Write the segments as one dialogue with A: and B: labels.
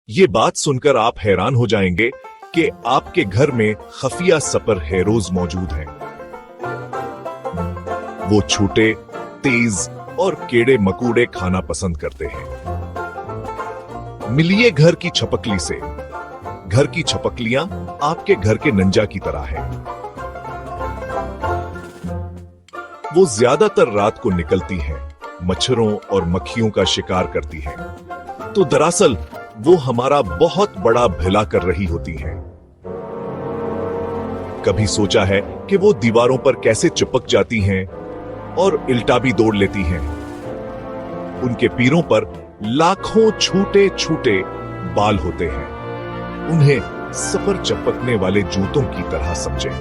A: ये बात सुनकर आप हैरान हो जाएंगे कि आपके घर में खुफिया सुपर हीरोज मौजूद हैं। वो छोटे, तेज और कीड़े मकोड़े खाना पसंद करते हैं। मिलिए घर की छपकली से। घर की छपकलियां आपके घर के नंजा की तरह हैं। वो ज्यादातर रात को निकलती हैं, मच्छरों और मक्खियों का शिकार करती हैं। तो दरअसल वो हमारा बहुत बड़ा भला कर रही होती हैं। कभी सोचा है कि वो दीवारों पर कैसे चिपक जाती हैं और इल्टा भी दौड़ लेती हैं। उनके पैरों पर लाखों छोटे छोटे बाल होते हैं। उन्हें सपर चपकने वाले जूतों की तरह समझें।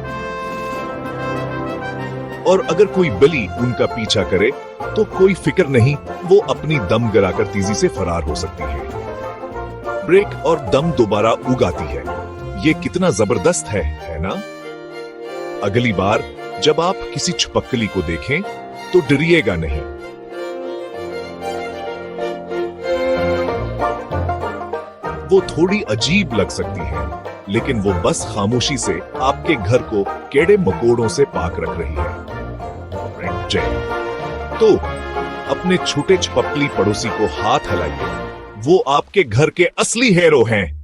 A: और अगर कोई बली उनका पीछा करे तो कोई फिक्र नहीं, वो अपनी दम गिराकर तेजी से फरार हो सकती है। ब्रेक और दम दोबारा उगाती है। ये कितना जबरदस्त है ना? अगली बार जब आप किसी छपकली को देखें तो डरिएगा नहीं। वो थोड़ी अजीब लग सकती है, लेकिन वो बस खामोशी से आपके घर को कीड़े मकोड़ों से पाक रख रही है। तो अपने छोटे छपकली पड़ोसी को हाथ हिलाइए। वो आपके घर के असली हीरो हैं।